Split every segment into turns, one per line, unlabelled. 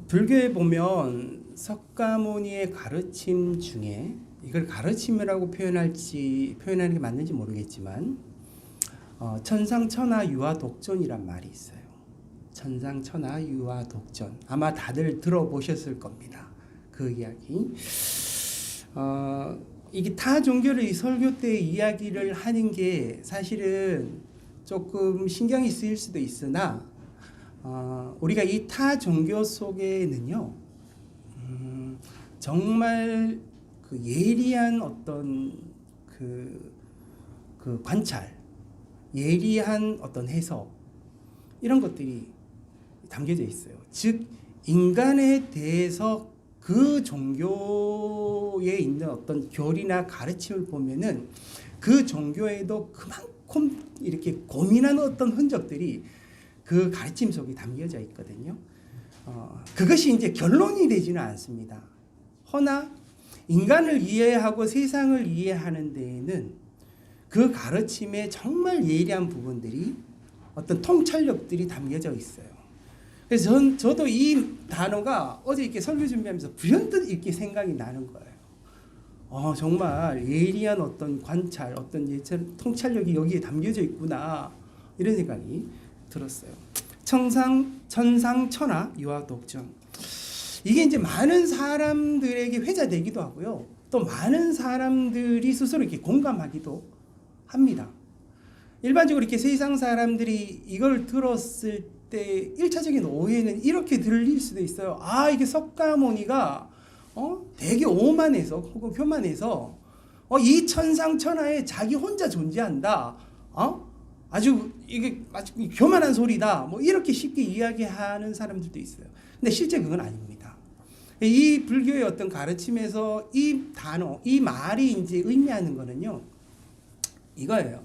불교에 보면 석가모니의 가르침 중에 이걸 가르침이라고 표현하는 게 맞는지 모르겠지만 천상천하 유화독존이란 말이 있어요. 천상천하 유화독존, 아마 다들 들어보셨을 겁니다. 그 이야기. 이게 타 종교를 설교 때 이야기를 하는 게 사실은 조금 신경이 쓰일 수도 있으나 우리가 이 타 종교 속에는요 정말 그 예리한 어떤 그 관찰, 예리한 어떤 해석, 이런 것들이 담겨져 있어요. 즉 인간에 대해서 그 종교에 있는 어떤 교리나 가르침을 보면은 그 종교에도 그만큼 이렇게 고민하는 어떤 흔적들이 그 가르침 속에 담겨져 있거든요. 그것이 이제 결론이 되지는 않습니다. 허나 인간을 이해하고 세상을 이해하는 데에는 그 가르침에 정말 예리한 부분들이, 어떤 통찰력들이 담겨져 있어요. 그래서 저도 이 단어가 어제 이렇게 설교 준비하면서 불현듯 이렇게 생각이 나는 거예요. 정말 예리한 어떤 관찰, 어떤 통찰력이 여기에 담겨져 있구나, 이런 생각이 들었어요. 천상천하 유화독존. 이게 이제 많은 사람들에게 회자되기도 하고요. 또 많은 사람들이 스스로 이렇게 공감하기도 합니다. 일반적으로 이렇게 세상 사람들이 이걸 들었을 때 1차적인 오해는 이렇게 들릴 수도 있어요. 이게 석가모니가 되게 오만해서 혹은 교만해서 이 천상천하에 자기 혼자 존재한다. 아주 이게 아주 교만한 소리다. 뭐 이렇게 쉽게 이야기하는 사람들도 있어요. 근데 실제 그건 아닙니다. 이 불교의 어떤 가르침에서 이 단어, 이 말이 이제 의미하는 거는요, 이거예요.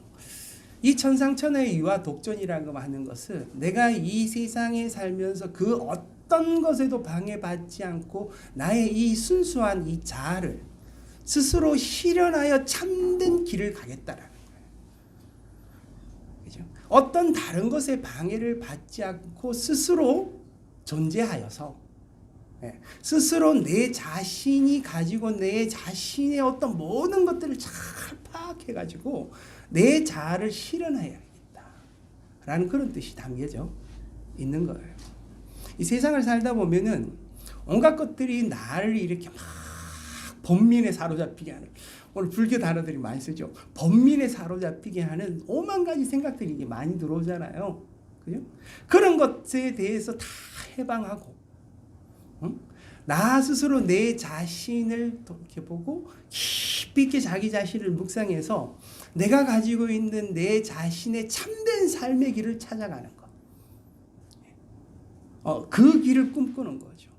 이 천상천하의 유화독존이라고 하는 것은 내가 이 세상에 살면서 그 어떤 것에도 방해받지 않고 나의 이 순수한 이 자아를 스스로 실현하여 참된 길을 가겠다라는 거예요. 그죠? 어떤 다른 것에 방해를 받지 않고 스스로 존재하여서, 스스로 내 자신이 가지고 내 자신의 어떤 모든 것들을 잘 파악해가지고 내 자아를 실현해야겠다 라는 그런 뜻이 담겨져 있는 거예요. 이 세상을 살다 보면은 온갖 것들이 나를 이렇게 막 번민에 사로잡히게 하는, 오늘 불교 단어들이 많이 쓰죠. 번민에 사로잡히게 하는 오만 가지 생각들이 많이 들어오잖아요. 그죠? 그런 것에 대해서 다 해방하고, 나 스스로 내 자신을 돌이켜보고 깊이 있게 자기 자신을 묵상해서 내가 가지고 있는 내 자신의 참된 삶의 길을 찾아가는 것. 그 길을 꿈꾸는 거죠.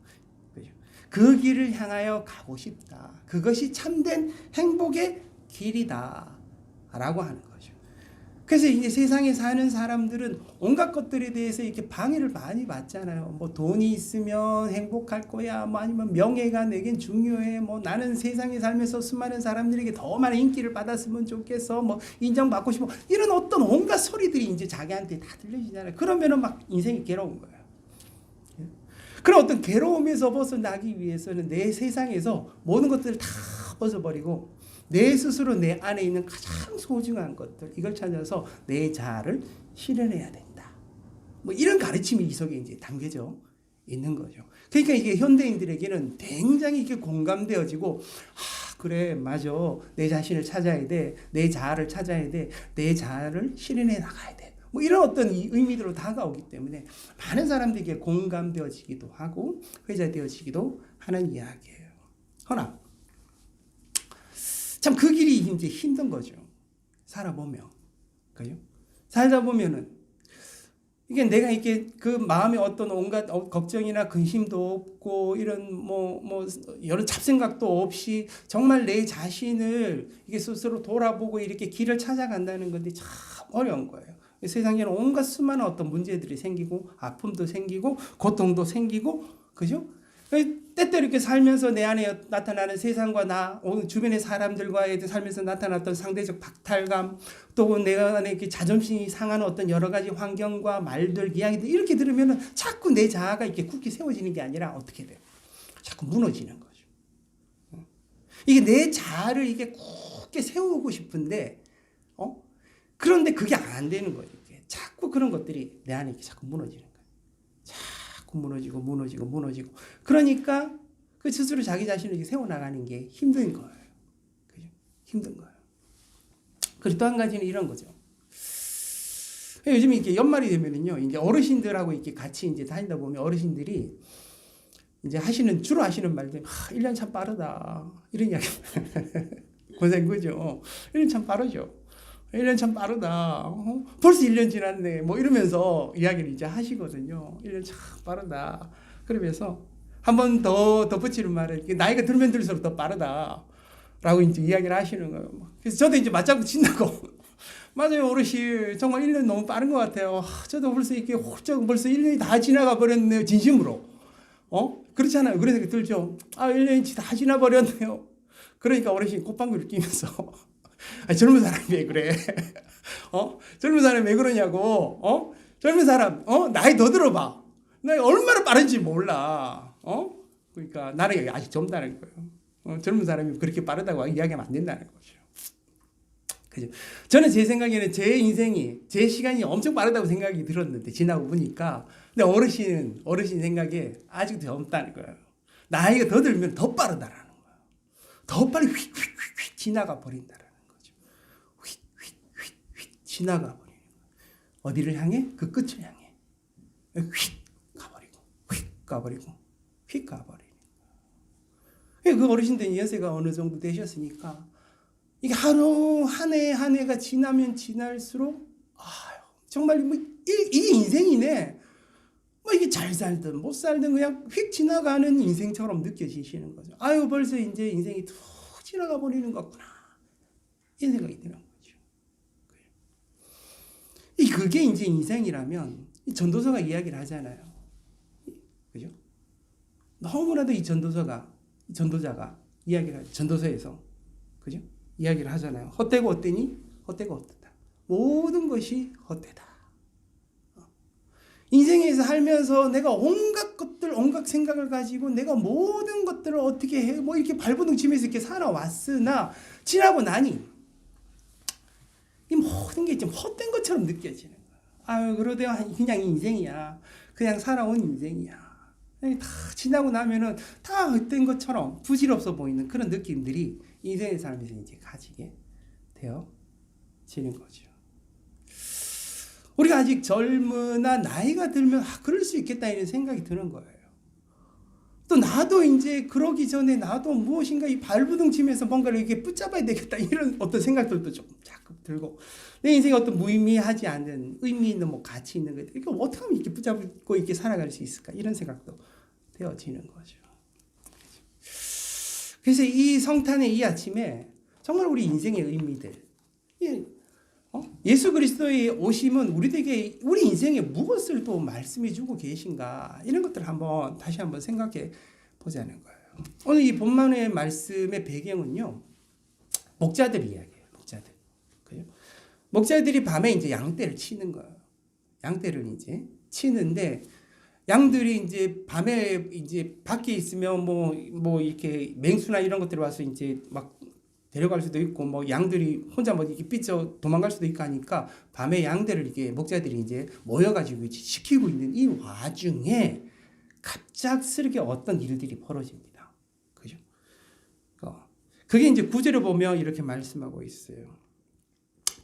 그죠? 그 길을 향하여 가고 싶다. 그것이 참된 행복의 길이다 라고 하는 거죠. 그래서 이제 세상에 사는 사람들은 온갖 것들에 대해서 이렇게 방해를 많이 받잖아요. 뭐 돈이 있으면 행복할 거야. 뭐 아니면 명예가 내겐 중요해. 뭐 나는 세상에 살면서 수많은 사람들에게 더 많은 인기를 받았으면 좋겠어. 뭐 인정받고 싶어. 이런 어떤 온갖 소리들이 이제 자기한테 다 들려지잖아요. 그러면은 막 인생이 괴로운 거예요. 그런 어떤 괴로움에서 벗어나기 위해서는 내 세상에서 모든 것들을 다 벗어버리고 내 스스로 내 안에 있는 가장 소중한 것들, 이걸 찾아서 내 자아를 실현해야 된다. 뭐 이런 가르침이 이 속에 이제 담겨져 있는 거죠. 그러니까 이게 현대인들에게는 굉장히 이렇게 공감되어지고, 그래, 맞아. 내 자신을 찾아야 돼. 내 자아를 찾아야 돼. 내 자아를 실현해 나가야 돼. 뭐 이런 어떤 의미들로 다가오기 때문에 많은 사람들에게 공감되어지기도 하고 회자되어지기도 하는 이야기예요. 허나 참 그 길이 이제 힘든 거죠. 살아보면. 그죠? 살다 보면은 이게 내가 이렇게 그 마음에 어떤 온갖 걱정이나 근심도 없고 이런 뭐 여러 잡생각도 없이 정말 내 자신을 이게 스스로 돌아보고 이렇게 길을 찾아간다는 건데 참 어려운 거예요. 세상에는 온갖 수많은 어떤 문제들이 생기고 아픔도 생기고 고통도 생기고, 그죠? 때때로 이렇게 살면서 내 안에 나타나는 세상과 나, 주변의 사람들과의 살면서 나타났던 상대적 박탈감, 또 내가 안에 이렇게 자존심이 상하는 어떤 여러 가지 환경과 말들, 이야기들 이렇게 들으면 자꾸 내 자아가 이렇게 굳게 세워지는 게 아니라 어떻게 돼요? 자꾸 무너지는 거죠. 이게 내 자아를 이게 굳게 세우고 싶은데, 그런데 그게 안 되는 거예요. 이게. 자꾸 그런 것들이 내 안에 이렇게 자꾸 무너지는 거예요. 자꾸 무너지고. 그러니까 그 스스로 자기 자신을 이렇게 세워나가는 게 힘든 거예요. 그죠? 힘든 거예요. 그리고 또 한 가지는 이런 거죠. 요즘 이렇게 연말이 되면은요, 이제 어르신들하고 이렇게 같이 이제 다니다 보면 어르신들이 이제 주로 하시는 말들, 1년 참 빠르다. 이런 이야기. 고생, 그죠? 1년 참 빠르죠. 1년 참 빠르다. 벌써 1년 지났네. 뭐 이러면서 이야기를 이제 하시거든요. 1년 참 빠르다. 그러면서 한 번 더 덧붙이는 말은 나이가 들면 들수록 더 빠르다. 라고 이제 이야기를 하시는 거예요. 그래서 저도 이제 맞장구 친다고. 맞아요, 어르신. 정말 1년 너무 빠른 것 같아요. 저도 벌써 이렇게 훌쩍 벌써 1년이 다 지나가 버렸네요. 진심으로. 그렇잖아요. 그런 생각이 들죠. 1년이 다 지나버렸네요. 그러니까 어르신이 콧방귀를 끼면서 젊은 사람이 왜 그래? 젊은 사람이 왜 그러냐고? 젊은 사람, 나이 더 들어봐. 나 얼마나 빠른지 몰라. 그러니까 나는 아직 젊다는 거예요. 젊은 사람이 그렇게 빠르다고 이야기하면 안 된다는 거죠. 그죠? 저는 제 생각에는 제 인생이, 제 시간이 엄청 빠르다고 생각이 들었는데, 지나고 보니까, 근데 어르신 생각에 아직도 젊다는 거예요. 나이가 더 들면 더 빠르다라는 거예요. 더 빨리 휙휙휙 지나가 버린다라는 거죠. 휙휙휙 지나가 버리는 거예요. 어디를 향해? 그 끝을 향해. 휙 가버리고, 휙 가버리고, 휙 가버리는 거예요. 그 어르신들이 연세가 어느 정도 되셨으니까, 이게 하루 한 해가 지나면 지날수록 정말 이게 인생이네. 이게 잘 살든 못 살든 그냥 휙 지나가는 인생처럼 느껴지시는 거죠. 벌써 이제 인생이 툭 지나가 버리는 거구나. 이런 생각이 드는 거죠. 그게 이제 인생이라면 전도서가 이야기를 하잖아요. 그죠? 너무나도 이 전도자가 이야기를 하죠. 전도서에서. 그죠? 이야기를 하잖아요. 헛되고 어때니? 헛되고 어떻다. 모든 것이 헛되다. 인생에서 살면서 내가 온갖 생각을 가지고 내가 모든 것들을 어떻게 해, 이렇게 발버둥 치면서 이렇게 살아왔으나, 지나고 나니, 이 모든 게 좀 헛된 것처럼 느껴지는 거야. 그러다 그냥 인생이야. 그냥 살아온 인생이야. 다 지나고 나면은 다 헛된 것처럼 부질없어 보이는 그런 느낌들이 인생의 삶에서 이제 가지게 되어지는 거죠. 우리가 아직 젊으나 나이가 들면 그럴 수 있겠다 이런 생각이 드는 거예요. 또 나도 이제 그러기 전에 나도 무엇인가 이 발부둥 치면서 뭔가를 이렇게 붙잡아야 되겠다 이런 어떤 생각들도 좀 자꾸 들고, 내 인생에 어떤 무의미하지 않은 의미 있는 가치 있는 것들, 이거 어떻게 하면 이렇게 붙잡고 이렇게 살아갈 수 있을까 이런 생각도 되어지는 거죠. 그래서 이 성탄의 이 아침에 정말 우리 인생의 의미들, 예수 그리스도의 오심은 우리 인생에 무엇을 또 말씀해 주고 계신가 이런 것들을 다시 한번 생각해 보자는 거예요. 오늘 이 본문의 말씀의 배경은요, 목자들 이야기예요. 목자들. 그죠? 목자들이 밤에 이제 양떼를 치는 거예요. 양떼를 이제 치는데, 양들이 이제 밤에 이제 밖에 있으면 이렇게 맹수나 이런 것들이 와서 이제 막 데려갈 수도 있고, 양들이 혼자 이렇게 삐쳐 도망갈 수도 있고 하니까 밤에 양들을 이렇게 목자들이 이제 모여가지고 지키고 있는 이 와중에 갑작스럽게 어떤 일들이 벌어집니다. 그죠? 그게 이제 9절을 보면 이렇게 말씀하고 있어요.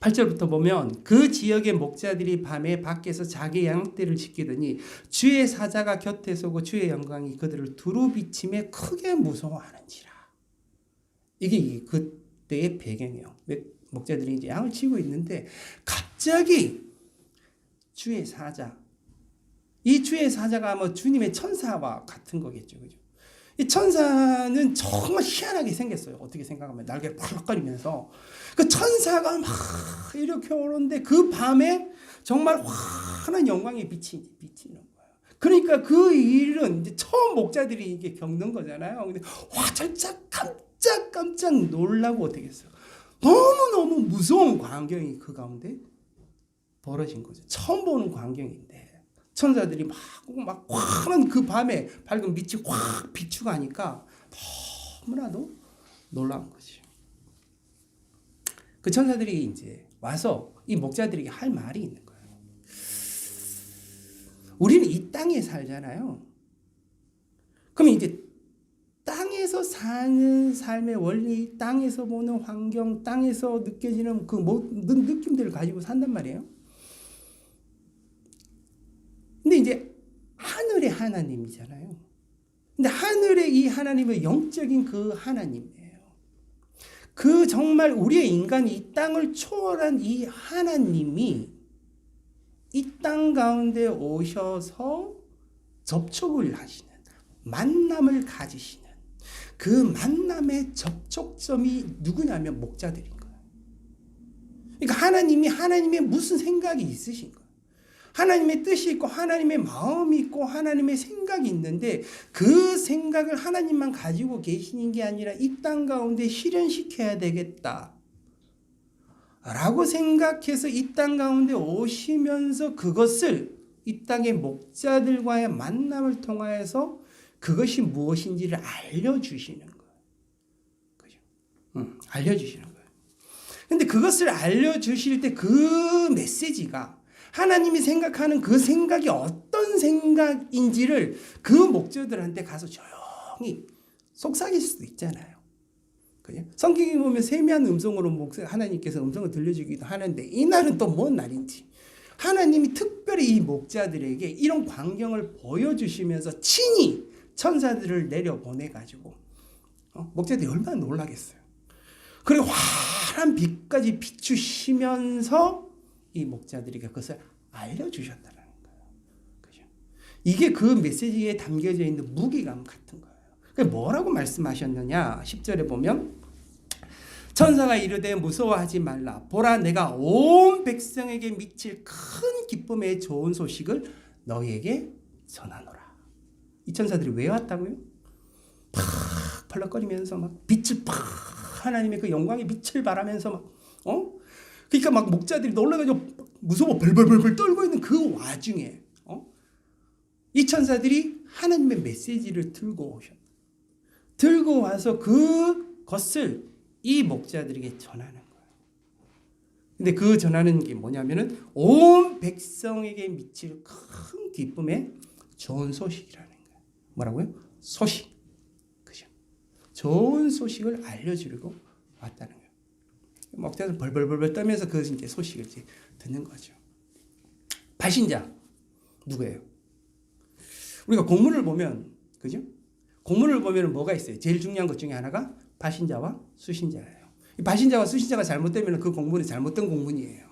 8절부터 보면 그 지역의 목자들이 밤에 밖에서 자기 양떼를 지키더니 주의 사자가 곁에 서고 주의 영광이 그들을 두루 비침에 크게 무서워하는지라. 이게 그때의 배경이에요. 목자들이 이제 양을 치고 있는데 갑자기 주의 사자, 이 주의 사자가 주님의 천사와 같은 거겠죠, 그죠? 이 천사는 정말 희한하게 생겼어요. 어떻게 생각하면 날개를 펄럭거리면서 그 천사가 막 이렇게 오는데 그 밤에 정말 환한 영광이 비치는 거예요. 그러니까 그 일은 이제 처음 목자들이 이게 겪는 거잖아요. 근데 와 진짜 깜짝 놀라고 어떻게 했어요? 너무 무서운 광경이 그 가운데 벌어진 거죠. 처음 보는 광경인데 천사들이 막 환한 그 밤에 밝은 빛이 확 비추가니까 너무나도 놀라운 거죠. 그 천사들이 이제 와서 이 목자들에게 할 말이 있는 거예요. 우리는 이 땅에 살잖아요. 그러면 이제 땅에서 사는 삶의 원리, 땅에서 보는 환경, 땅에서 느껴지는 그 모든 느낌들을 가지고 산단 말이에요. 근데 이제 하늘의 하나님이잖아요. 근데 하늘의 이 하나님은 영적인 그 하나님이에요. 그 정말 우리의 인간이 이 땅을 초월한 이 하나님이 이 땅 가운데 오셔서 접촉을 하시는, 만남을 가지시는 그 만남의 접촉점이 누구냐면 목자들인 거예요. 그러니까 하나님이 하나님의 무슨 생각이 있으신 거예요. 하나님의 뜻이 있고 하나님의 마음이 있고 하나님의 생각이 있는데 그 생각을 하나님만 가지고 계시는 게 아니라 이 땅 가운데 실현시켜야 되겠다 라고 생각해서 이 땅 가운데 오시면서 그것을 이 땅의 목자들과의 만남을 통하여서 그것이 무엇인지를 알려주시는 거예요. 그죠? 알려주시는 거예요. 근데 그것을 알려주실 때 그 메시지가 하나님이 생각하는 그 생각이 어떤 생각인지를 그 목자들한테 가서 조용히 속삭일 수도 있잖아요. 그죠? 성경에 보면 세미한 음성으로 하나님께서 음성을 들려주기도 하는데 이날은 또 뭔 날인지 하나님이 특별히 이 목자들에게 이런 광경을 보여주시면서 친히 천사들을 내려보내가지고 목자들이 얼마나 놀라겠어요. 그리고 환한 빛까지 비추시면서 이 목자들에게 그것을 알려주셨다는 거예요. 그죠? 이게 그 메시지에 담겨져 있는 무게감 같은 거예요. 그러니까 뭐라고 말씀하셨느냐? 10절에 보면 천사가 이르되 무서워하지 말라. 보라 내가 온 백성에게 미칠 큰 기쁨의 좋은 소식을 너희에게 전하노라. 이 천사들이 왜 왔다고요? 팍 펄럭거리면서 막 빛을 팍 하나님의 그 영광의 빛을 발하면서 막 그러니까 막 목자들이 놀라가지고 무서워 벌벌벌 떨고 있는 그 와중에 이 천사들이 하나님의 메시지를 들고 오셨다. 들고 와서 그것을 이 목자들에게 전하는 거예요. 근데 그 전하는 게 뭐냐면은 온 백성에게 미칠 큰 기쁨의 좋은 소식이라는 거예요. 뭐라고요? 소식. 그죠? 좋은 소식을 알려주려고 왔다는 거예요. 목자들 벌벌벌 떨면서 그 이제 소식을 이제 듣는 거죠. 발신자 누구예요? 우리가 공문을 보면 그죠? 공문을 보면 뭐가 있어요? 제일 중요한 것 중에 하나가 발신자와 수신자예요. 발신자와 수신자가 잘못되면 그 공문이 잘못된 공문이에요.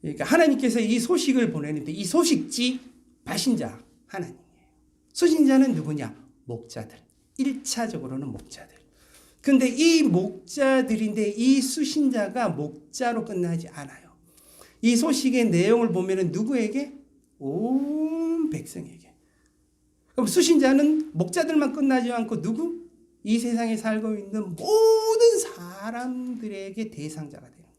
그러니까 하나님께서 이 소식을 보내는데 이 소식지 발신자 하나님이에요. 수신자는 누구냐? 목자들. 1차적으로는 목자들. 근데 이 목자들인데 이 수신자가 목자로 끝나지 않아요. 이 소식의 내용을 보면은 누구에게? 온 백성에게. 그럼 수신자는 목자들만 끝나지 않고 누구? 이 세상에 살고 있는 모든 사람들에게 대상자가 되는 거예요.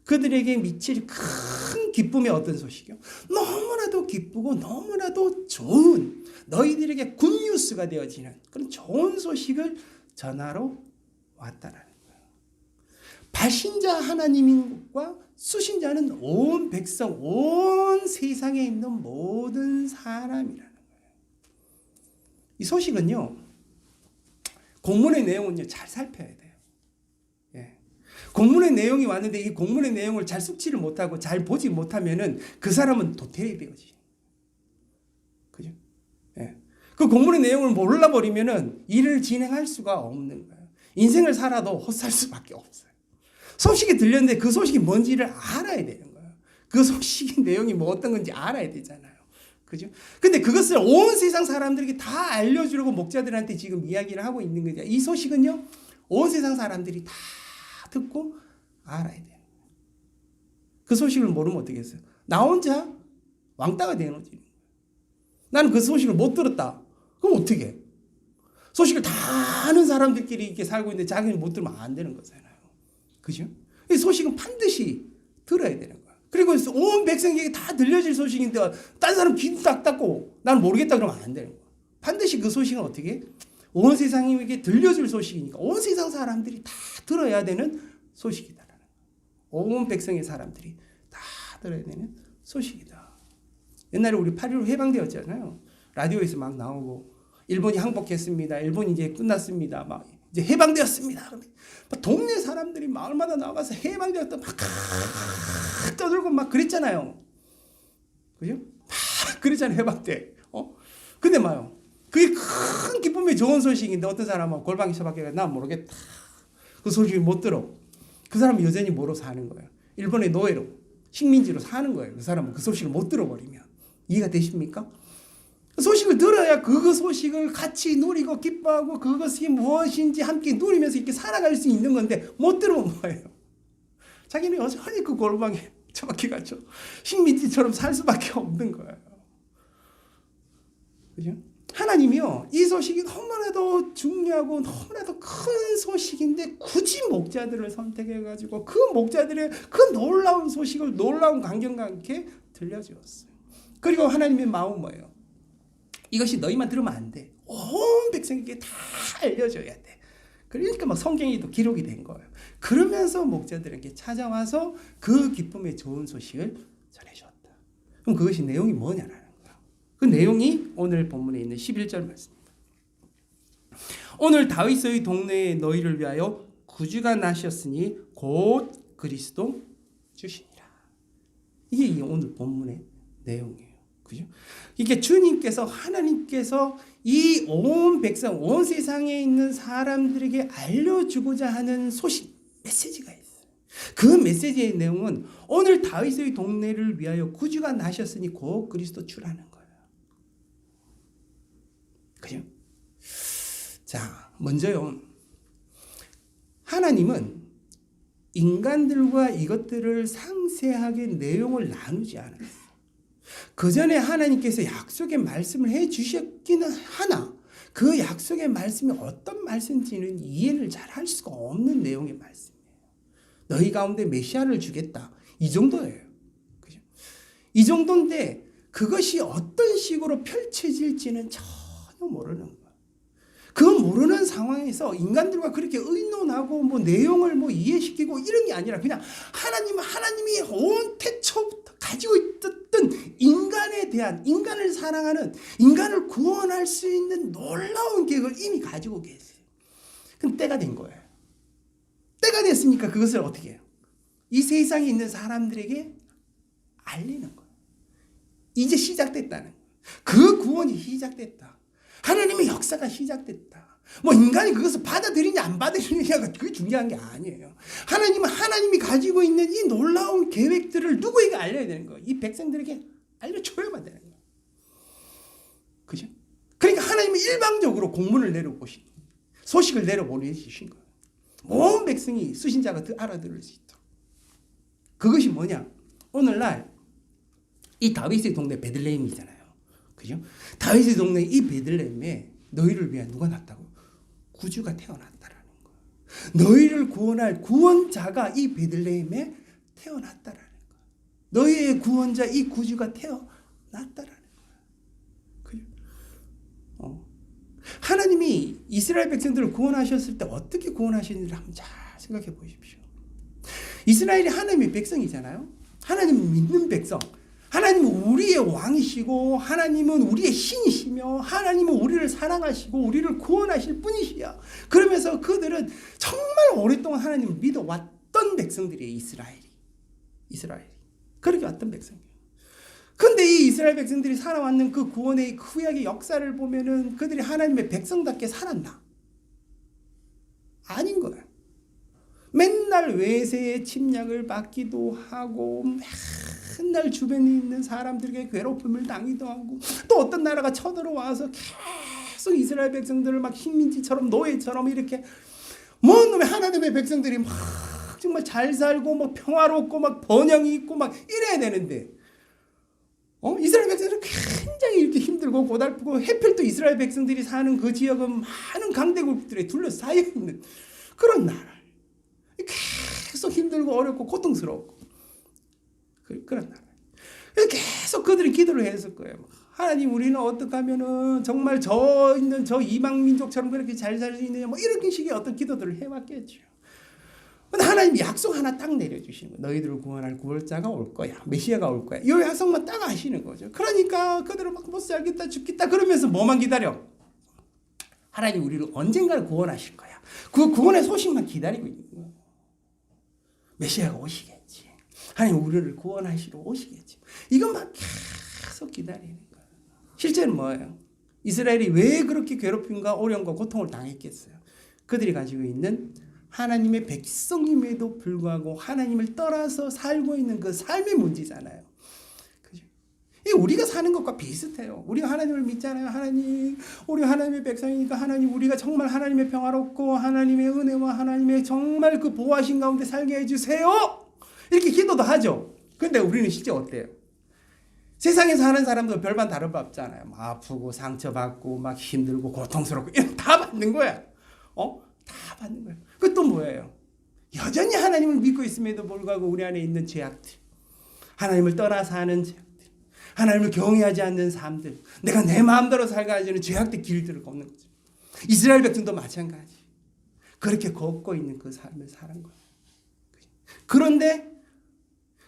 그들에게 미칠 큰 기쁨의 어떤 소식이요? 너무나도 기쁘고 너무나도 좋은 너희들에게 굿뉴스가 되어지는 그런 좋은 소식을 전하러 왔다라는 거예요. 발신자 하나님과 수신자는 온 백성, 온 세상에 있는 모든 사람이라는 거예요. 이 소식은요, 공문의 내용은요, 잘 살펴야 돼요. 예. 공문의 내용이 왔는데 이 공문의 내용을 잘 숙지를 못하고 잘 보지 못하면은 그 사람은 도태해 되어지. 그죠? 예. 그 공문의 내용을 몰라버리면은 일을 진행할 수가 없는 거예요. 인생을 살아도 헛살 수밖에 없어요. 소식이 들렸는데 그 소식이 뭔지를 알아야 되는 거예요. 그 소식의 내용이 뭐 어떤 건지 알아야 되잖아요. 그죠? 근데 그것을 온 세상 사람들에게 다 알려주려고 목자들한테 지금 이야기를 하고 있는 거죠. 이 소식은요, 온 세상 사람들이 다 듣고 알아야 돼요. 그 소식을 모르면 어떻게 했어요? 나 혼자 왕따가 되는 거지. 나는 그 소식을 못 들었다. 그럼 어떻게 해? 소식을 다 아는 사람들끼리 이렇게 살고 있는데 자기는 못 들으면 안 되는 거잖아요. 그죠? 이 소식은 반드시 들어야 되는 거야. 그리고 온 백성에게 다 들려질 소식인데 딴 사람 귀도 딱 닫고 난 모르겠다 그러면 안 되는 거야. 반드시 그 소식은 어떻게 해? 온 세상에게 들려줄 소식이니까 온 세상 사람들이 다 들어야 되는 소식이다. 온 백성의 사람들이 다 들어야 되는 소식이다. 옛날에 우리 8.15 해방되었잖아요. 라디오에서 막 나오고 일본이 항복했습니다. 일본이 이제 끝났습니다. 막 이제 해방되었습니다. 막 동네 사람들이 마을마다 나가서 해방되었다 막 떠들고 막 그랬잖아요. 그죠? 막 그랬잖아요. 해방 때. 근데 말요. 그게 큰 기쁨의 좋은 소식인데 어떤 사람은 골방에 처박혀가 난 모르겠다. 그 소식을 못 들어. 그 사람은 여전히 뭐로 사는 거예요? 일본의 노예로 식민지로 사는 거예요. 그 사람은 그 소식을 못 들어버리면. 이해가 되십니까? 소식을 들어야 그 소식을 같이 누리고 기뻐하고 그것이 무엇인지 함께 누리면서 이렇게 살아갈 수 있는 건데 못 들으면 뭐예요? 자기는 여전히 그 골방에 처박혀가지고 식민지처럼 살 수밖에 없는 거예요. 그죠? 하나님이요, 이 소식이 너무나도 중요하고 너무나도 큰 소식인데 굳이 목자들을 선택해가지고 그 목자들의 그 놀라운 소식을 놀라운 광경과 함께 들려주었어요. 그리고 하나님의 마음은 뭐예요? 이것이 너희만 들으면 안 돼. 온 백성에게 다 알려줘야 돼. 그러니까 막 성경에도 기록이 된 거예요. 그러면서 목자들에게 찾아와서 그 기쁨의 좋은 소식을 전해주었다. 그럼 그것이 내용이 뭐냐라는 거예요. 그 내용이 오늘 본문에 있는 11절 말씀입니다. 오늘 다윗의 동네에 너희를 위하여 구주가 나셨으니 곧 그리스도 주시니라. 이게 오늘 본문의 내용이에요. 그죠? 이게 주님께서 하나님께서 이 온 백성, 온 세상에 있는 사람들에게 알려주고자 하는 소식, 메시지가 있어요. 그 메시지의 내용은 오늘 다윗의 동네를 위하여 구주가 나셨으니 곧 그리스도 주라는 거예요. 그죠? 자, 먼저요. 하나님은 인간들과 이것들을 상세하게 내용을 나누지 않았어요. 그 전에 하나님께서 약속의 말씀을 해 주셨기는 하나 그 약속의 말씀이 어떤 말씀인지는 이해를 잘 할 수가 없는 내용의 말씀이에요. 너희 가운데 메시아를 주겠다. 이 정도예요. 그죠? 이 정도인데 그것이 어떤 식으로 펼쳐질지는 전혀 모르는 거예요. 그 모르는 상황에서 인간들과 그렇게 의논하고 뭐 내용을 뭐 이해시키고 이런 게 아니라 그냥 하나님이 온 태초부터 가지고 있었던 인간에 대한, 인간을 사랑하는, 인간을 구원할 수 있는 놀라운 계획을 이미 가지고 계세요. 그럼 때가 된 거예요. 때가 됐으니까 그것을 어떻게 해요? 이 세상에 있는 사람들에게 알리는 거예요. 이제 시작됐다는 거예요. 그 구원이 시작됐다. 하나님의 역사가 시작됐다. 뭐 인간이 그것을 받아들이냐 안 받아들이냐가 그게 중요한 게 아니에요. 하나님은 하나님이 가지고 있는 이 놀라운 계획들을 누구에게 알려야 되는 거예요? 이 백성들에게 알려줘야만 되는 거예요. 그죠? 그러니까 하나님은 일방적으로 공문을 내려보신, 소식을 내려보내주신 거예요. 온 백성이 쓰신 자가 알아들을 수 있도록. 그것이 뭐냐? 오늘날 이 다윗의 동네 베들레헴이잖아요. 그죠? 다윗의 동네 이 베들레헴에 너희를 위한 누가 났다고? 구주가 태어났다라는 거예요. 너희를 구원할 구원자가 이 베들레헴에 태어났다라는 거예요. 너희의 구원자 이 구주가 태어났다라는 거예요. 그죠? 하나님이 이스라엘 백성들을 구원하셨을 때 어떻게 구원하시는지 한번 잘 생각해 보십시오. 이스라엘이 하나님의 백성이잖아요. 하나님을 믿는 백성. 하나님은 우리의 왕이시고 하나님은 우리의 신이시며 하나님은 우리를 사랑하시고 우리를 구원하실 분이시야. 그러면서 그들은 정말 오랫동안 하나님을 믿어왔던 백성들이에요. 이스라엘이. 그렇게 왔던 백성이에요. 근데 이 이스라엘 백성들이 살아왔는 그 구원의 구약의 역사를 보면은 그들이 하나님의 백성답게 살았나? 아닌 거예요. 맨날 외세의 침략을 받기도 하고 맨날 주변에 있는 사람들에게 괴롭힘을 당기도 하고 또 어떤 나라가 쳐들어와서 계속 이스라엘 백성들을 막 식민지처럼 노예처럼 이렇게 뭔 놈의 하나님의 백성들이 막 정말 잘 살고 막 평화롭고 막 번영이 있고 막 이래야 되는데 이스라엘 백성들은 굉장히 이렇게 힘들고 고달프고 하필 또 이스라엘 백성들이 사는 그 지역은 많은 강대국들에 둘러싸여 있는 그런 나라. 계속 힘들고 어렵고 고통스럽고 그런 나라. 계속 그들이 기도를 했을 거예요. 하나님, 우리는 어떻게 하면은 정말 저 있는 저 이방 민족처럼 그렇게 잘 살 수 있느냐, 뭐 이런 식의 어떤 기도들을 해왔겠죠. 근데 하나님 약속 하나 딱 내려주시는 거예요. 너희들을 구원할 구원자가 올 거야. 메시아가 올 거야. 이 약속만 딱 하시는 거죠. 그러니까 그들은 막 못 살겠다 죽겠다 그러면서 뭐만 기다려? 하나님 우리를 언젠가 구원하실 거야. 그 구원의 소식만 기다리고 있는 거예요. 메시아가 오시겠지. 하나님 우리를 구원하시러 오시겠지. 이것만 계속 기다리는 거예요. 실제는 뭐예요? 이스라엘이 왜 그렇게 괴롭힘과 어려움과 고통을 당했겠어요? 그들이 가지고 있는 하나님의 백성임에도 불구하고 하나님을 떠나서 살고 있는 그 삶의 문제잖아요. 그죠? 이 우리가 사는 것과 비슷해요. 우리가 하나님을 믿잖아요. 하나님, 우리 하나님의 백성이니까 하나님, 우리가 정말 하나님의 평화롭고 하나님의 은혜와 하나님의 정말 그 보호하신 가운데 살게 해주세요. 이렇게 기도도 하죠. 그런데 우리는 실제 어때요? 세상에서 하는 사람도 별반 다른 바 없잖아요. 막 아프고 상처받고 막 힘들고 고통스럽고 이런 다 받는 거야. 다 받는 거예요. 그 또 뭐예요? 여전히 하나님을 믿고 있음에도 불구하고 우리 안에 있는 죄악들, 하나님을 떠나 사는 죄악들, 하나님을 경외하지 않는 삶들, 내가 내 마음대로 살가지는 죄악들 길들을 걷는 거죠. 이스라엘 백성도 마찬가지. 그렇게 걷고 있는 그 삶을 사는 거예요. 그런데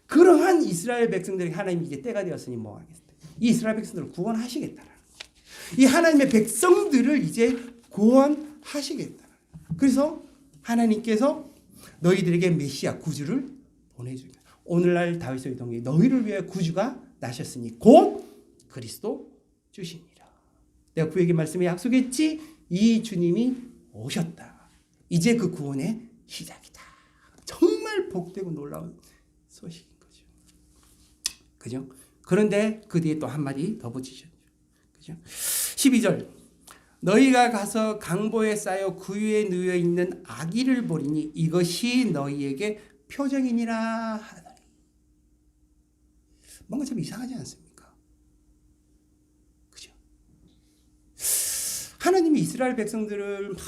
그러한 이스라엘 백성들이 하나님이 이제 때가 되었으니 뭐 하겠어요? 이 이스라엘 백성들을 구원하시겠다라는 거예요. 이 하나님의 백성들을 이제 구원하시겠다. 그래서 하나님께서 너희들에게 메시아 구주를 보내주겠다. 오늘날 다윗의 동에 너희를 위해 구주가 나셨으니 곧 그리스도 주시니라. 내가 그에게 말씀에 약속했지. 이 주님이 오셨다. 이제 그 구원의 시작이다. 정말 복되고 놀라운 소식인 거죠. 그죠? 그런데 그 뒤에 또 한마디 더 붙이셨죠. 그죠? 12절. 너희가 가서 강보에 쌓여 구유에 누워 있는 아기를 보리니 이것이 너희에게 표적이니라 하더니. 뭔가 좀 이상하지 않습니까? 그죠? 하나님이 이스라엘 백성들을 막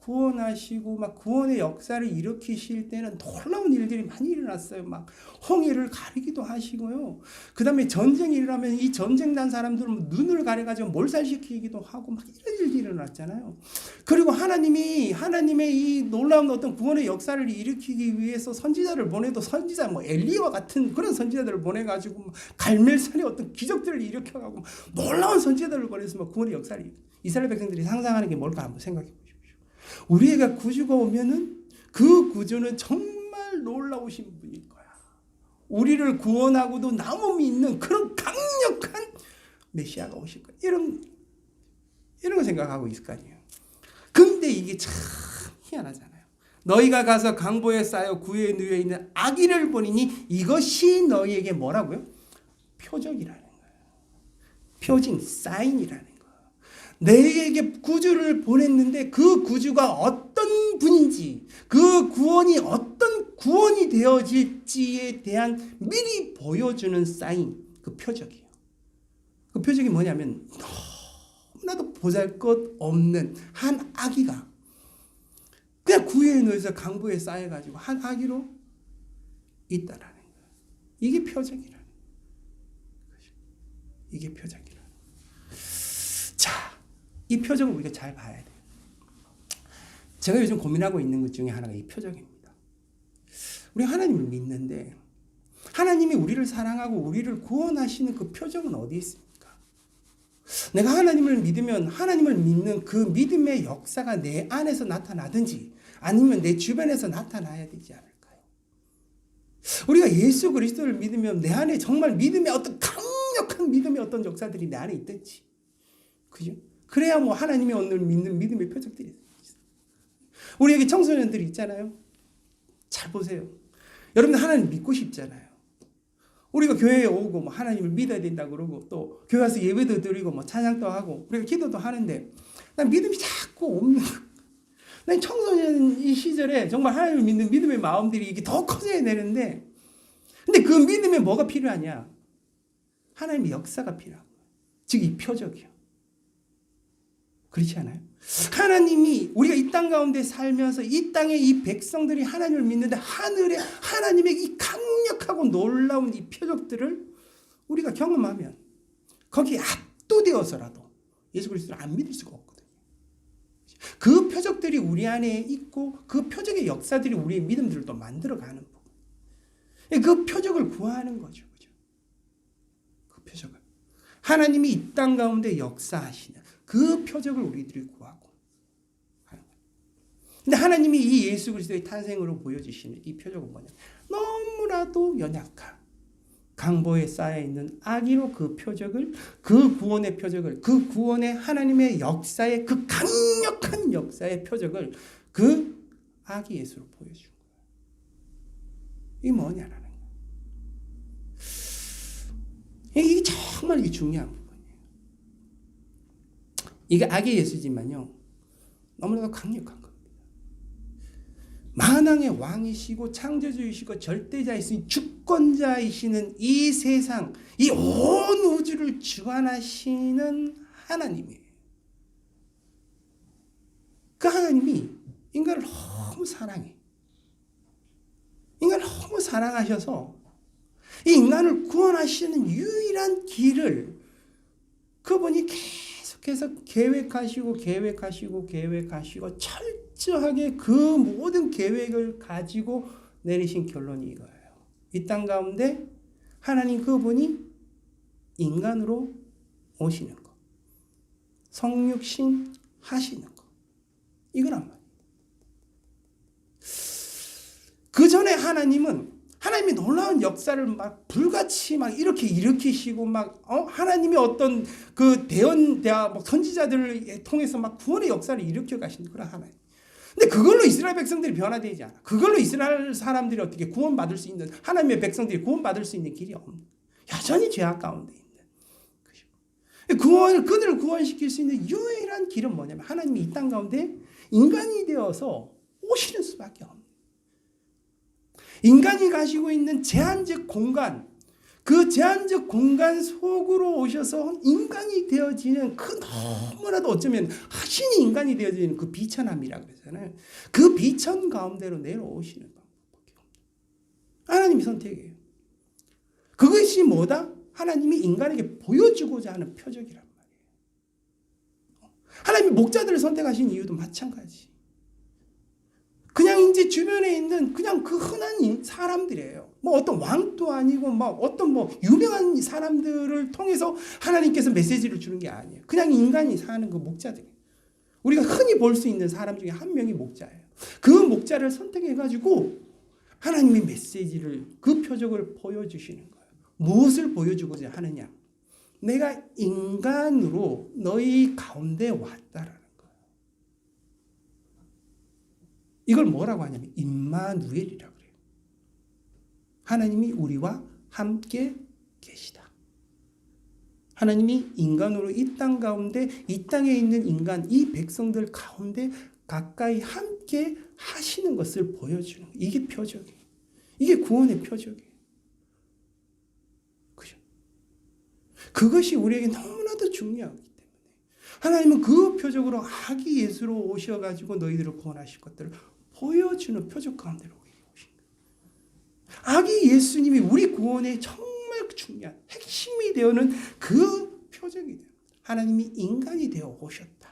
구원하시고 막 구원의 역사를 일으키실 때는 놀라운 일들이 많이 일어났어요. 막 홍해를 가리기도 하시고요. 그 다음에 전쟁이 일어나면 이 전쟁 난 사람들은 눈을 가려가지고 몰살시키기도 하고 막 이런 일들이 일어났잖아요. 그리고 하나님이 하나님의 이 놀라운 어떤 구원의 역사를 일으키기 위해서 선지자를 보내도 선지자 뭐 엘리야와 같은 그런 선지자들을 보내가지고 갈멜산의 어떤 기적들을 일으켜가고 놀라운 선지자들을 보내서 막 구원의 역사를 이스라엘 백성들이 상상하는 게 뭘까 한번 생각해 보십시오. 우리에게 구주가 오면은 그 구주는 정말 놀라우신 분일 거야. 우리를 구원하고도 남음이 있는 그런 강력한 메시아가 오실 거야. 이런 거 생각하고 있을 거 아니에요. 근데 이게 참 희한하잖아요. 너희가 가서 강보에 쌓여 구유에 누워 있는 아기를 보니니 이것이 너희에게 뭐라고요? 표적이라는 거예요. 표징, 사인이라는 거예요. 내게 구주를 보냈는데 그 구주가 어떤 분인지, 그 구원이 어떤 구원이 되어질지에 대한 미리 보여주는 사인, 그 표적이에요. 그 표적이 뭐냐면 너무나도 보잘것없는 한 아기가 그냥 구유에 누워서 강보에 쌓여가지고 한 아기로 있다라는 거예요. 이게 표적이라는 거예요. 이게 표적이라는 거예요. 자, 이 표적을 우리가 잘 봐야 돼요. 제가 요즘 고민하고 있는 것 중에 하나가 이 표적입니다. 우리 하나님을 믿는데 하나님이 우리를 사랑하고 우리를 구원하시는 그 표적은 어디에 있습니까? 내가 하나님을 믿으면 하나님을 믿는 그 믿음의 역사가 내 안에서 나타나든지 아니면 내 주변에서 나타나야 되지 않을까요? 우리가 예수 그리스도를 믿으면 내 안에 정말 믿음의 어떤 강력한 믿음의 어떤 역사들이 내 안에 있든지, 그죠? 그래야 뭐 하나님이 오늘 믿는 믿음의 표적들이 있어요. 우리 여기 청소년들이 있잖아요. 잘 보세요. 여러분 하나님 믿고 싶잖아요. 우리가 교회에 오고 뭐 하나님을 믿어야 된다고 그러고 또 교회 와서 예배도 드리고 뭐 찬양도 하고 우리가 기도도 하는데 난 믿음이 자꾸 없는 거예요. 난 청소년 이 시절에 정말 하나님을 믿는 믿음의 마음들이 이게 더 커져야 되는데 근데 그 믿음에 뭐가 필요하냐? 하나님의 역사가 필요한 거예요. 즉 이 표적이요. 그렇지 않아요? 하나님이 우리가 이 땅 가운데 살면서 이 땅에 이 백성들이 하나님을 믿는데 하늘에 하나님의 이 강력하고 놀라운 이 표적들을 우리가 경험하면 거기에 압도되어서라도 예수 그리스도를 안 믿을 수가 없거든요. 그 표적들이 우리 안에 있고 그 표적의 역사들이 우리의 믿음들을 또 만들어가는 부분. 그 표적을 구하는 거죠. 그죠? 그 표적을. 하나님이 이 땅 가운데 역사하시는 그 표적을 우리들이 구하고 하는 거예요. 근데 하나님이 이 예수 그리스도의 탄생으로 보여주시는 이 표적은 뭐냐? 너무나도 연약한 강보에 쌓여있는 악의로 그 표적을, 그 구원의 표적을, 그 구원의 하나님의 역사의 그 강력한 역사의 표적을 그 악의 예수로 보여준 거예요. 이게 뭐냐라는 거예요. 이게 정말 이게 중요한 부분이에요. 이게 악의 예수지만요, 너무나도 강력한 겁니다. 만왕의 왕이시고 창조주이시고 절대자이시고 주권자이시는 이 세상, 이 온 우주를 주관하시는 하나님이에요. 그 하나님이 인간을 너무 사랑해. 인간을 너무 사랑하셔서 이 인간을 구원하시는 유일한 길을 그분이 계속해서 계획하시고 철저하게 그 모든 계획을 가지고 내리신 결론이 이거예요. 이 땅 가운데 하나님 그분이 인간으로 오시는 것, 성육신 하시는 것, 이거란 말이에요. 그 전에 하나님이 놀라운 역사를 막 불같이 막 이렇게 일으키시고 하나님이 어떤 그 선지자들을 통해서 막 구원의 역사를 일으켜 가신 그런 하나님. 근데 그걸로 이스라엘 백성들이 변화되지 않아. 그걸로 이스라엘 사람들이 어떻게 구원받을 수 있는, 하나님의 백성들이 구원받을 수 있는 길이 없는, 여전히 죄악 가운데 있는. 그들을 구원시킬 수 있는 유일한 길은 뭐냐면 하나님이 이 땅 가운데 인간이 되어서 오시는 수밖에 없는. 인간이 가지고 있는 제한적 공간, 그 제한적 공간 속으로 오셔서 인간이 되어지는 그 너무나도 어쩌면 하신이 인간이 되어지는 그 비천함이라고 그러잖아요. 그 비천 가운데로 내려오시는 방법밖에 없다. 하나님이 선택이에요. 그것이 뭐다? 하나님이 인간에게 보여주고자 하는 표적이란 말이에요. 하나님이 목자들을 선택하신 이유도 마찬가지. 그냥 이제 주변에 있는 그냥 그 흔한 사람들이에요. 뭐 어떤 왕도 아니고 어떤 유명한 사람들을 통해서 하나님께서 메시지를 주는 게 아니에요. 그냥 인간이 사는 그 목자들이에요. 우리가 흔히 볼 수 있는 사람 중에 한 명이 목자예요. 그 목자를 선택해가지고 하나님의 메시지를, 그 표적을 보여주시는 거예요. 무엇을 보여주고자 하느냐? 내가 인간으로 너희 가운데 왔다라는. 이걸 뭐라고 하냐면 임마누엘이라고 그래요. 하나님이 우리와 함께 계시다. 하나님이 인간으로 이 땅 가운데, 이 땅에 있는 인간, 이 백성들 가운데 가까이 함께 하시는 것을 보여주는 거예요. 이게 표적이에요. 이게 구원의 표적이에요. 그죠? 그것이 우리에게 너무나도 중요하기 때문에 하나님은 그 표적으로 아기 예수로 오셔가지고 너희들을 구원하실 것들을 보여주는 표적 가운데로 오신 거예요. 아기 예수님이 우리 구원의 정말 중요한 핵심이 되어는 그 표적이 돼요. 하나님이 인간이 되어 오셨다.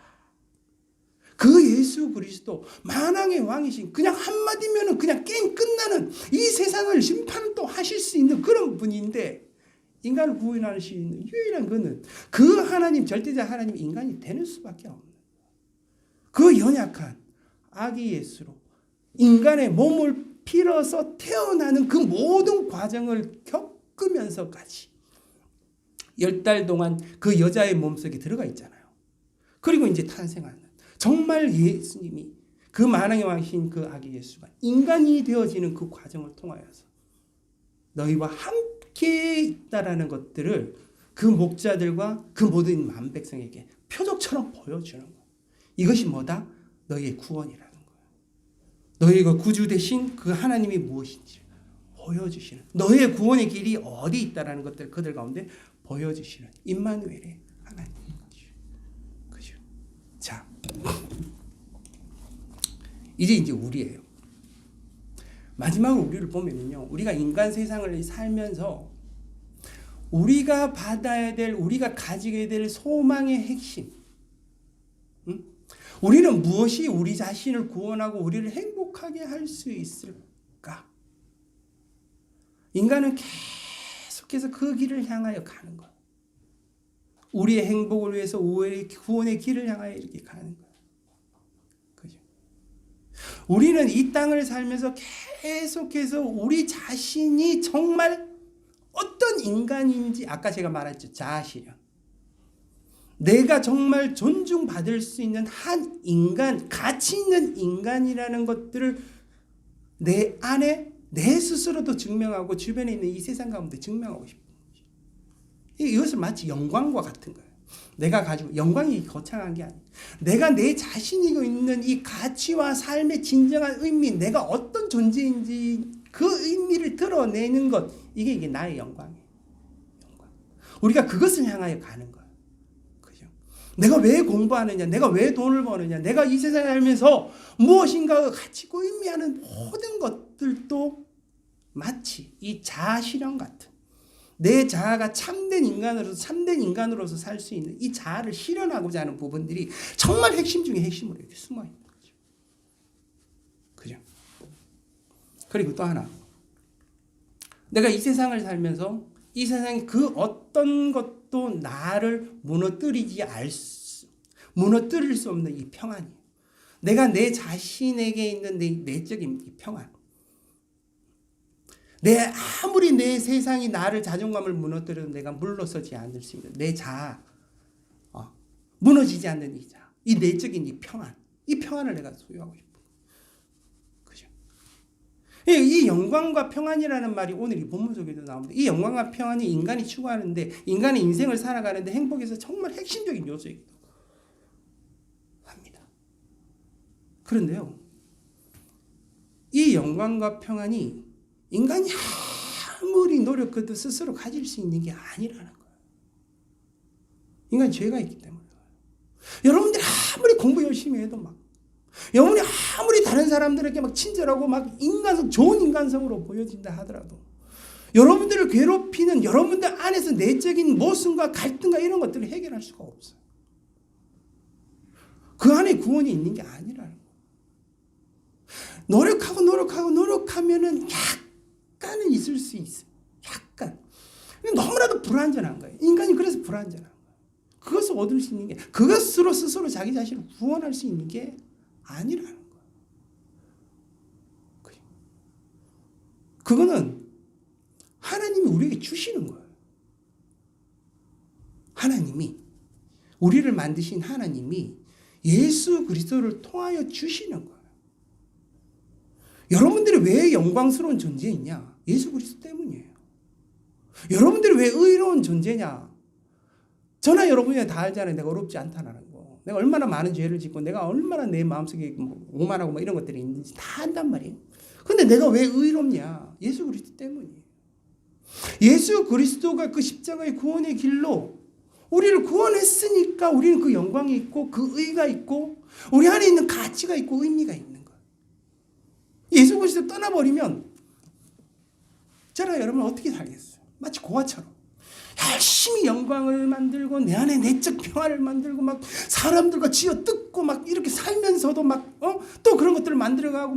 그 예수 그리스도 만왕의 왕이신, 그냥 한마디면은 그냥 게임 끝나는, 이 세상을 심판을 또 하실 수 있는 그런 분인데, 인간을 구원할 수 있는 유일한 그는 그 하나님, 절대자 하나님 인간이 되는 수밖에 없는 그 연약한 아기 예수로 인간의 몸을 빌어서 태어나는 그 모든 과정을 겪으면서까지 10달 동안 그 여자의 몸속에 들어가 있잖아요. 그리고 이제 탄생하는 정말 예수님이, 그 만왕의 왕이신 그 아기 예수가 인간이 되어지는 그 과정을 통하여서 너희와 함께 있다라는 것들을 그 목자들과 그 모든 만백성에게 표적처럼 보여주는 거예요. 이것이 뭐다? 너희의 구원이라는 거예요. 너희가 구주 되신 그 하나님이 무엇인지 보여주시는, 너희의 구원의 길이 어디 있다라는 것들 그들 가운데 보여주시는 임마누엘의 하나님. 그죠? 자, 이제 우리예요. 마지막으로 우리를 보면요, 우리가 인간 세상을 살면서 우리가 받아야 될, 우리가 가지게 될 소망의 핵심, 우리는 무엇이 우리 자신을 구원하고 우리를 행복하게 할 수 있을까? 인간은 계속해서 그 길을 향하여 가는 거예요. 우리의 행복을 위해서 우리의 구원의 길을 향하여 이렇게 가는 거예요. 그죠? 우리는 이 땅을 살면서 계속해서 우리 자신이 정말 어떤 인간인지, 아까 제가 말했죠. 자아실현. 내가 정말 존중받을 수 있는 한 인간, 가치 있는 인간이라는 것들을 내 안에 내 스스로도 증명하고 주변에 있는 이 세상 가운데 증명하고 싶은 거죠. 이것은 마치 영광과 같은 거예요. 내가 가지고, 영광이 거창한 게 아니에요. 내가 내 자신이고 있는 이 가치와 삶의 진정한 의미, 내가 어떤 존재인지 그 의미를 드러내는 것, 이게 나의 영광이에요. 영광. 우리가 그것을 향하여 가는 거예요. 그죠? 내가 왜 공부하느냐, 내가 왜 돈을 버느냐, 내가 이 세상에 살면서 무엇인가 가치고 의미하는 모든 것들도 마치 이 자아 실현 같은, 내 자아가 참된 인간으로서 살 수 있는 이 자아를 실현하고자 하는 부분들이 정말 핵심 중에 핵심으로 이렇게 숨어 있는 거죠. 그죠? 그리고 또 하나, 내가 이 세상을 살면서 이 세상의 그 어떤 것도 나를 무너뜨릴 수 없는 이 평안이에요. 내가 내 자신에게 있는 내 내적인 이 평안. 아무리 내 세상이 나를 자존감을 무너뜨려도 내가 물러서지 않을 수 있는 내 자아, 무너지지 않는 이 자아, 이 내적인 이 평안, 이 평안을 내가 소유하고 싶어. 그죠? 이 영광과 평안이라는 말이 오늘 이 본문 속에도 나옵니다. 이 영광과 평안이 인간이 추구하는데, 인간의 인생을 살아가는데 행복에서 정말 핵심적인 요소이기도 합니다. 그런데요, 이 영광과 평안이 인간이 아무리 노력해도 스스로 가질 수 있는 게 아니라는 거예요. 인간이 죄가 있기 때문에. 여러분들이 아무리 공부 열심히 해도 여러분이 아무리 다른 사람들에게 친절하고 좋은 인간성으로 보여진다 하더라도, 여러분들을 괴롭히는 여러분들 안에서 내적인 모순과 갈등과 이런 것들을 해결할 수가 없어요. 그 안에 구원이 있는 게 아니라는 거예요. 노력하면은 약간은 있을 수 있어요. 약간. 너무나도 불완전한 거예요. 인간이 그래서 불완전한 거예요. 그것을 얻을 수 있는 게, 그것으로 스스로 자기 자신을 구원할 수 있는 게 아니라는 거예요. 그거는 하나님이 우리에게 주시는 거예요. 하나님이, 우리를 만드신 하나님이 예수 그리스도를 통하여 주시는 거예요. 여러분들이 왜 영광스러운 존재이냐? 예수 그리스도 때문이에요. 여러분들이 왜 의로운 존재냐? 저나 여러분이 다 알잖아요. 내가 어렵지 않다는 거. 내가 얼마나 많은 죄를 짓고 내가 얼마나 내 마음속에 오만하고 이런 것들이 있는지 다 안단 말이에요. 근데 내가 왜 의롭냐? 예수 그리스도 때문이에요. 예수 그리스도가 그 십자가의 구원의 길로 우리를 구원했으니까 우리는 그 영광이 있고 그 의가 있고 우리 안에 있는 가치가 있고 의미가 있는 거예요. 예수 그리스도 떠나버리면 저랑 여러분 어떻게 살겠어요? 마치 고아처럼 열심히 영광을 만들고 내 안에 내적 평화를 만들고 사람들과 쥐어뜯고 이렇게 살면서도 또 그런 것들을 만들어가고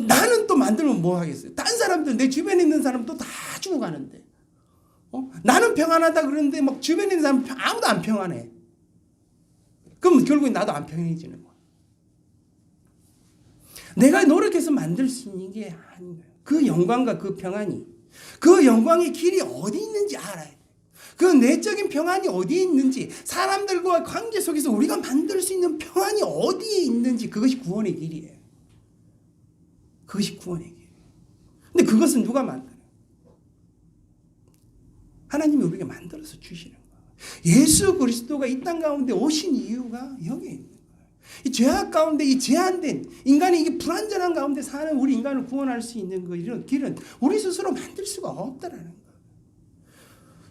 나는 또 만들면 뭐 하겠어요? 다른 사람들, 내 주변에 있는 사람도 다 죽어가는데 나는 평안하다 그러는데 주변에 있는 사람 아무도 안 평안해. 그럼 결국엔 나도 안 평안해지는 거야. 내가 노력해서 만들 수 있는 게 아닌 거예요. 그 영광과 그 평안이, 그 영광의 길이 어디 있는지 알아야 돼요. 그 내적인 평안이 어디에 있는지, 사람들과 관계 속에서 우리가 만들 수 있는 평안이 어디에 있는지, 그것이 구원의 길이에요. 그것이 구원의 길. 근데 그것은 누가 만들어요? 하나님이 우리에게 만들어서 주시는 거예요. 예수 그리스도가 이 땅 가운데 오신 이유가 여기에 있는 거예요. 이 죄악 가운데, 이 제한된 인간이 이게 불완전한 가운데 사는 우리 인간을 구원할 수 있는 이런 길은 우리 스스로 만들 수가 없다라는 거예요.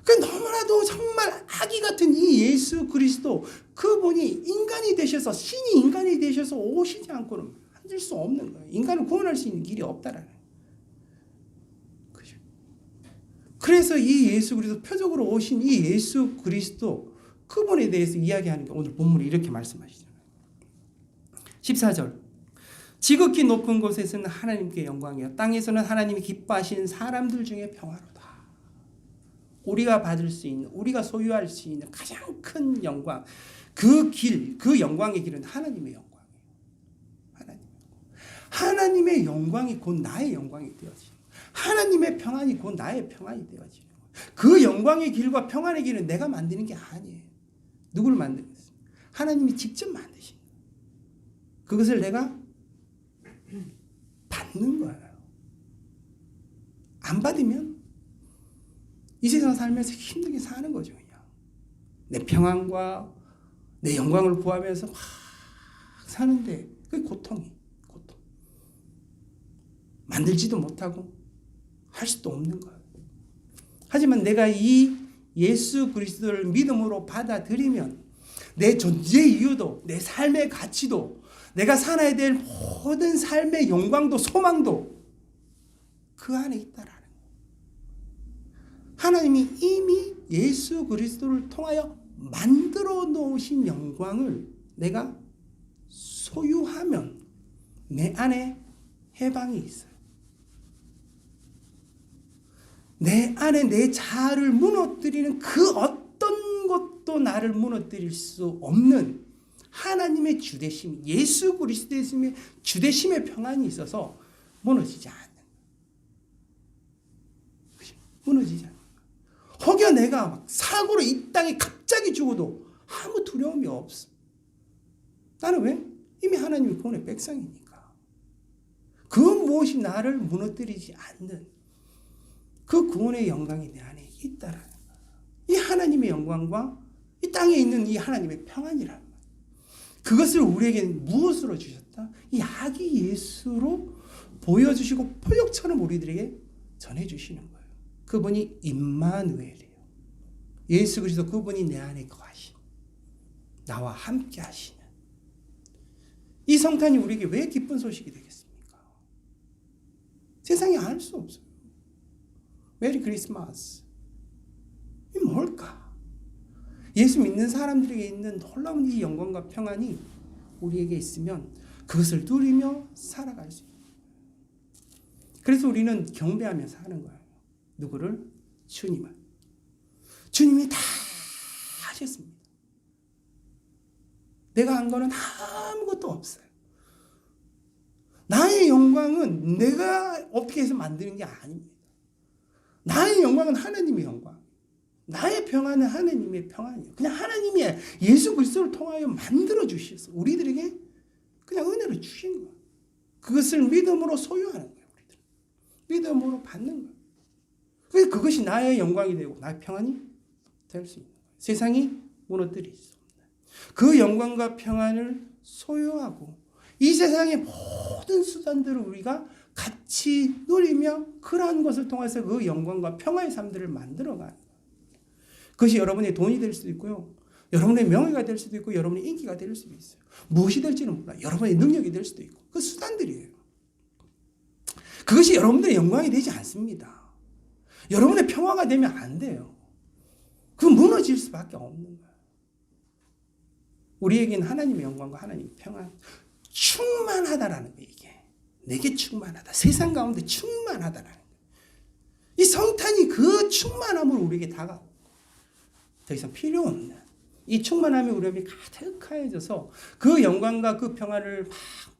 그 너무나도 정말 아기 같은 이 예수 그리스도, 그분이 인간이 되셔서, 신이 인간이 되셔서 오시지 않고는 만들 수 없는 거예요. 인간을 구원할 수 있는 길이 없다라는 거죠. 그래서 이 예수 그리스도, 표적으로 오신 이 예수 그리스도, 그분에 대해서 이야기하는 게 오늘 본문이 이렇게 말씀하시잖아요. 14절. 지극히 높은 곳에서는 하나님께 영광이요 땅에서는 하나님이 기뻐하시는 사람들 중에 평화로다. 우리가 받을 수 있는, 우리가 소유할 수 있는 가장 큰 영광, 그 길, 그 영광의 길은 하나님의 영광이에요. 하나님의 영광이 곧 나의 영광이 되어지고, 하나님의 평안이 곧 나의 평안이 되어지고, 그 영광의 길과 평안의 길은 내가 만드는 게 아니에요. 누구를 만들겠어요? 하나님이 직접 만드신 거예요. 그것을 내가 받는 거예요. 안 받으면 이 세상 살면서 힘들게 사는 거죠. 그냥 내 평안과 내 영광을 구하면서 막 사는데 그게 고통이 고통. 만들지도 못하고 할 수도 없는 거예요. 하지만 내가 이 예수 그리스도를 믿음으로 받아들이면 내 존재 이유도, 내 삶의 가치도, 내가 살아야 될 모든 삶의 영광도 소망도 그 안에 있다라는 거예요. 하나님이 이미 예수 그리스도를 통하여 만들어 놓으신 영광을 내가 소유하면 내 안에 해방이 있어요. 내 안에 내 자아를 무너뜨리는 그 어떤 것도 나를 무너뜨릴 수 없는 하나님의 주되심, 예수 그리스도의 주되심의 평안이 있어서 무너지지 않는 거예요. 무너지지 않는 거예요. 혹여 내가 막 사고로 이 땅에 갑자기 죽어도 아무 두려움이 없어. 나는 왜? 이미 하나님의 구원의 백성이니까. 그 무엇이 나를 무너뜨리지 않는 그 구원의 영광이 내 안에 있다라는 거예요. 이 하나님의 영광과 이 땅에 있는 이 하나님의 평안이라는 거예요. 그것을 우리에게 무엇으로 주셨다? 이 아기 예수로 보여주시고 포역처럼 우리들에게 전해주시는 거예요. 그분이 임마누엘이에요. 예수 그리스도, 그분이 내 안에 거하신, 나와 함께 하시는 이 성탄이 우리에게 왜 기쁜 소식이 되겠습니까? 세상이 알 수 없어요. 메리 크리스마스. 이 뭘까? 예수 믿는 사람들에게 있는 놀라운 이 영광과 평안이 우리에게 있으면 그것을 누리며 살아갈 수 있는 거예요. 그래서 우리는 경배하며 사는 거예요. 누구를? 주님을. 주님이 다 하셨습니다. 내가 한 거는 아무것도 없어요. 나의 영광은 내가 어떻게 해서 만드는 게 아닙니다. 나의 영광은 하나님의 영광. 나의 평안은 하나님의 평안이에요. 그냥 하나님이 예수 그리스도를 통하여 만들어 주셔서 우리들에게 그냥 은혜를 주신 거예요. 그것을 믿음으로 소유하는 거예요. 우리들 믿음으로 받는 거예요. 그래서 그것이 나의 영광이 되고 나의 평안이 될 수 있는 거예요. 세상이 무너뜨릴 수 없는 그 영광과 평안을 소유하고 이 세상의 모든 수단들을 우리가 같이 누리며 그러한 것을 통해서 그 영광과 평화의 삶들을 만들어가는 거예요. 그것이 여러분의 돈이 될 수도 있고요. 여러분의 명예가 될 수도 있고 여러분의 인기가 될 수도 있어요. 무엇이 될지는 몰라요. 여러분의 능력이 될 수도 있고 그 수단들이에요. 그것이 여러분들의 영광이 되지 않습니다. 여러분의 평화가 되면 안 돼요. 그건 무너질 수밖에 없는 거예요. 우리에게는 하나님의 영광과 하나님의 평안, 충만하다라는 거예요. 이게 내게 충만하다. 세상 가운데 충만하다라는 거예요. 이 성탄이 그 충만함을 우리에게 다가오고 더 이상 필요 없는 이 충만함이 우리에게 가득하여져서 그 영광과 그 평안을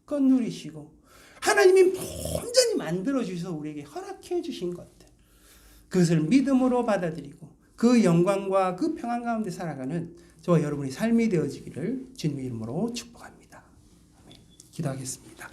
마음껏 누리시고 하나님이 온전히 만들어주셔서 우리에게 허락해 주신 것들, 그것을 믿음으로 받아들이고 그 영광과 그 평안 가운데 살아가는 저와 여러분의 삶이 되어지기를 주님의 이름으로 축복합니다. 기도하겠습니다.